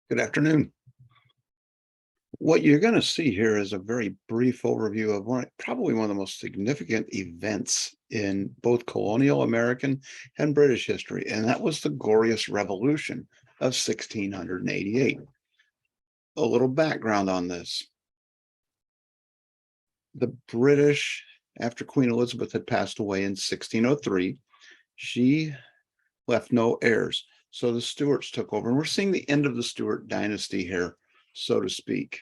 Good afternoon. What you're going to see here is a very brief overview of probably one of the most significant events in both colonial American and British history, and that was the Glorious Revolution of 1688. A little background on this. The British, after Queen Elizabeth had passed away in 1603, she left no heirs. So the Stuarts took over, and we're seeing the end of the Stuart dynasty here, so to speak.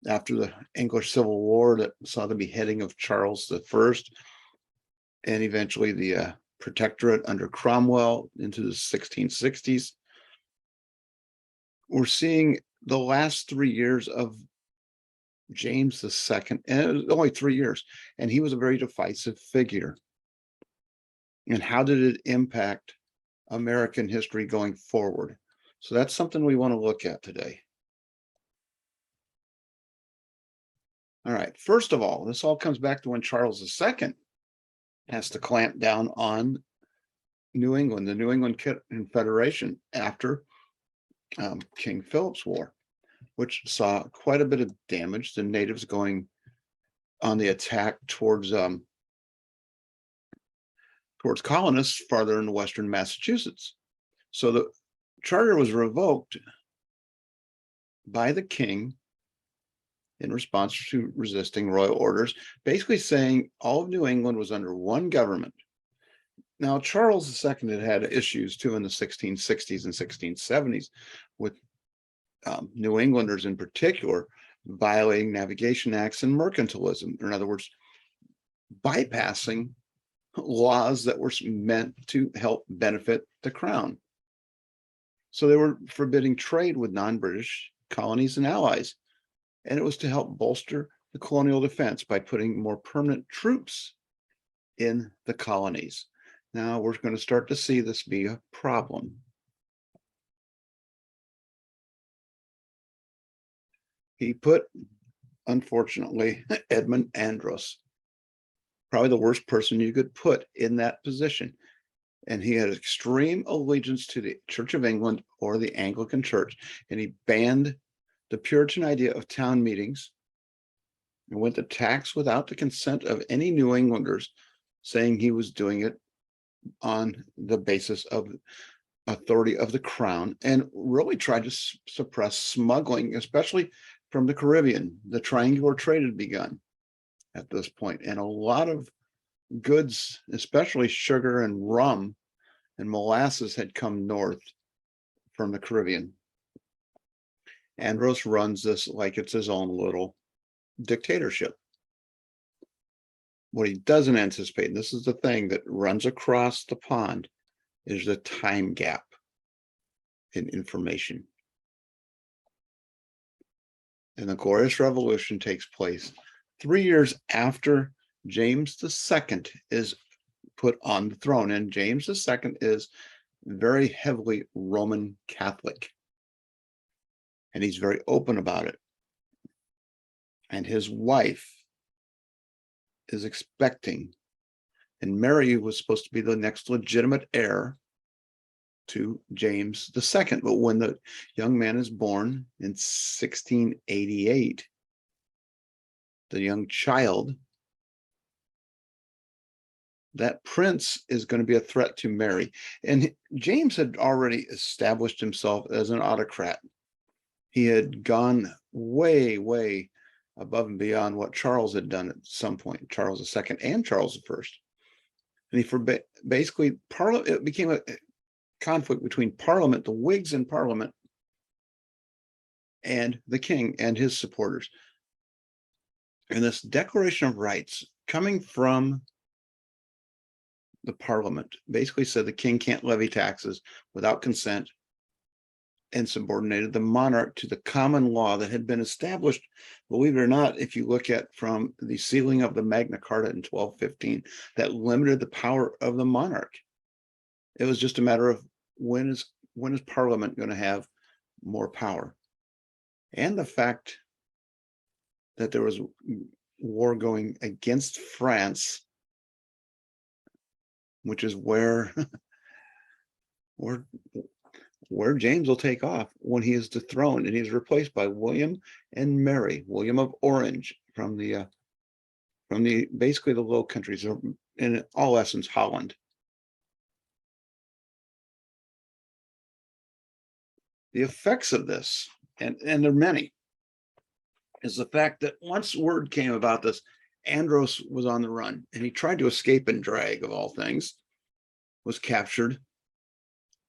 After the English Civil War that saw the beheading of Charles I and eventually the protectorate under Cromwell into the 1660s, we're seeing the last 3 years of James II, and it was only 3 years, and he was a very divisive figure. And how did it impact American history going forward? So that's something we want to look at today. All right, first of all, this all comes back to when Charles II has to clamp down on New England, the New England Confederation, after King Philip's War, which saw quite a bit of damage, the natives going on the attack towards colonists farther in western Massachusetts. So the charter was revoked by the king in response to resisting royal orders, basically saying all of New England was under one government. Now, Charles II had issues too in the 1660s and 1670s with New Englanders in particular violating navigation acts and mercantilism. In other words, bypassing laws that were meant to help benefit the crown. So they were forbidding trade with non-British colonies and allies. And it was to help bolster the colonial defense by putting more permanent troops in the colonies. Now we're going to start to see this be a problem. He put, unfortunately, Edmund Andros, probably the worst person you could put in that position. And he had extreme allegiance to the Church of England or the Anglican Church, and he banned the Puritan idea of town meetings and went to tax without the consent of any New Englanders, saying he was doing it on the basis of authority of the crown, and really tried to suppress smuggling, especially from the Caribbean. The triangular trade had begun at this point, and a lot of goods, especially sugar and rum and molasses, had come north from the Caribbean. Andros runs this like it's his own little dictatorship. What he doesn't anticipate, and this is the thing that runs across the pond, is the time gap in information. And the Glorious Revolution takes place 3 years after James II is put on the throne. And James II is very heavily Roman Catholic. And he's very open about it. And his wife is expecting, and Mary was supposed to be the next legitimate heir to James II. But when the young man is born in 1688, the young child, that prince is going to be a threat to Mary. And James had already established himself as an autocrat. He had gone way, way above and beyond what Charles had done at some point, Charles II and Charles I. And he basically, it became a conflict between Parliament, the Whigs in Parliament, and the king and his supporters. And this Declaration of Rights coming from the Parliament basically said the king can't levy taxes without consent, and subordinated the monarch to the common law that had been established, believe it or not, if you look at from the sealing of the Magna Carta in 1215, that limited the power of the monarch. It was just a matter of when is Parliament going to have more power. And the fact that there was war going against France, which is where where James will take off when he is dethroned and he's replaced by William and Mary, William of Orange, from the basically the Low Countries, or in all essence, Holland. The effects of this, and there are many, is the fact that once word came about this, Andros was on the run and he tried to escape in drag, of all things, was captured,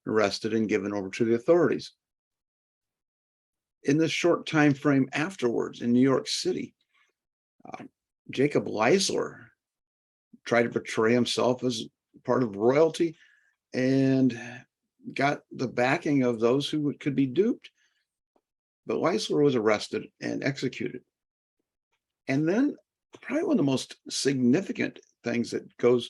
arrested, and given over to the authorities. In this short time frame afterwards in New York City, Jacob Leisler tried to portray himself as part of royalty and got the backing of those who could be duped. But Leisler was arrested and executed. And then probably one of the most significant things that goes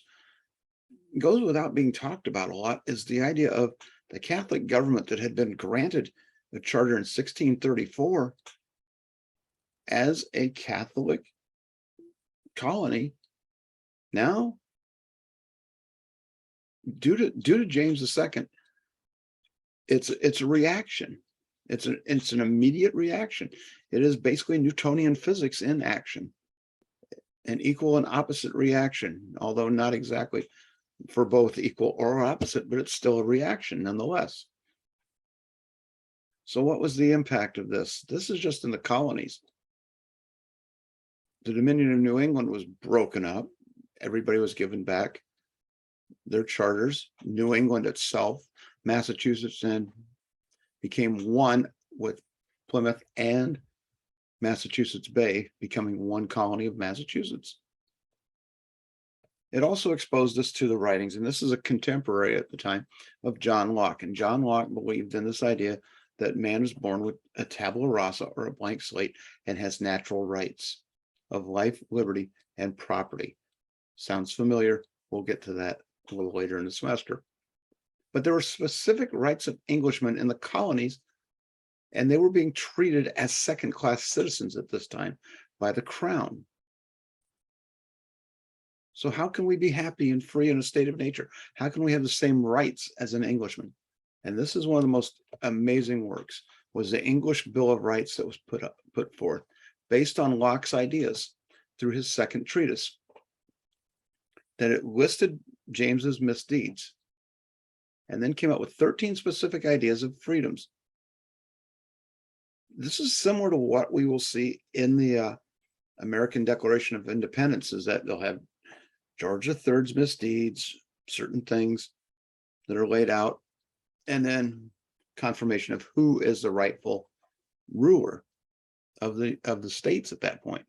without being talked about a lot is the idea of the Catholic government that had been granted the charter in 1634 as a Catholic colony. Now, due to James II, it's a reaction. It's an immediate reaction. It is basically Newtonian physics in action, an equal and opposite reaction, although not exactly for both equal or opposite, but it's still a reaction nonetheless. So what was the impact of this? This is just in the colonies. The Dominion of New England was broken up. Everybody was given back their charters. New England itself, Massachusetts, and became one with Plymouth and Massachusetts Bay becoming one colony of Massachusetts. It also exposed us to the writings, and this is a contemporary at the time, of John Locke. And John Locke believed in this idea that man is born with a tabula rasa, or a blank slate, and has natural rights of life, liberty, and property. Sounds familiar. We'll get to that a little later in the semester. But there were specific rights of Englishmen in the colonies, and they were being treated as second-class citizens at this time by the crown. So how can we be happy and free in a state of nature? How can we have the same rights as an Englishman? And this is one of the most amazing works, was the English Bill of Rights that was put forth based on Locke's ideas through his second treatise, that it listed James's misdeeds and then came up with 13 specific ideas of freedoms. This is similar to what we will see in the American Declaration of Independence, is that they'll have George III's misdeeds, certain things that are laid out, and then confirmation of who is the rightful ruler of the states at that point.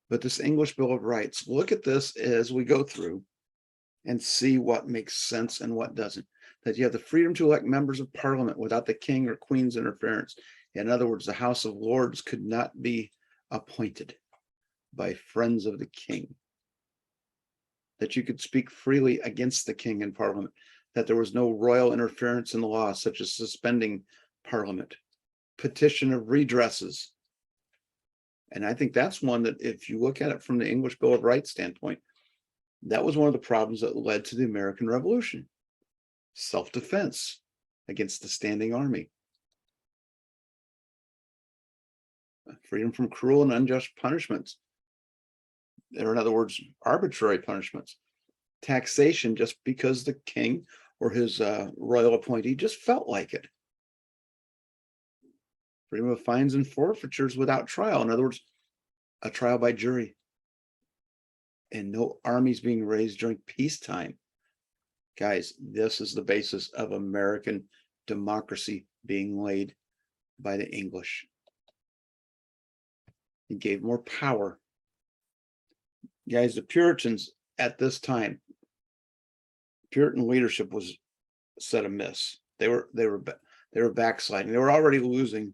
But this English Bill of Rights, look at this as we go through and see what makes sense and what doesn't. That you have the freedom to elect members of parliament without the king or queen's interference. In other words, the House of Lords could not be appointed by friends of the king. That you could speak freely against the king in parliament. That there was no royal interference in the law, such as suspending parliament. Petition of redresses. And I think that's one that, if you look at it from the English Bill of Rights standpoint, that was one of the problems that led to the American Revolution. Self-defense against the standing army. Freedom from cruel and unjust punishments. Or in other words, arbitrary punishments. Taxation just because the king or his royal appointee just felt like it. Freedom of fines and forfeitures without trial. In other words, a trial by jury. And no armies being raised during peacetime. Guys, this is the basis of American democracy being laid by the English. It gave more power. Guys, the Puritans at this time, Puritan leadership was set amiss. They were backsliding. They were already losing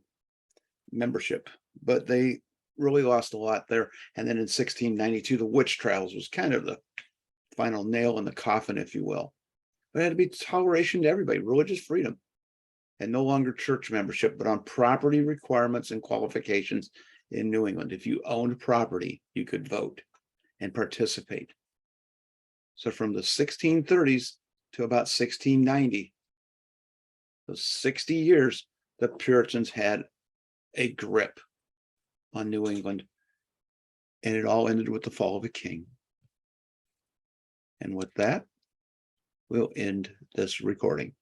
membership, but they really lost a lot there. And then in 1692, the witch trials was kind of the final nail in the coffin, if you will. But it had to be toleration to everybody, religious freedom, and no longer church membership, but on property requirements and qualifications in New England. If you owned property, you could vote and participate. So from the 1630s to about 1690, those 60 years, the Puritans had a grip on New England. And it all ended with the fall of a king. And with that, we'll end this recording.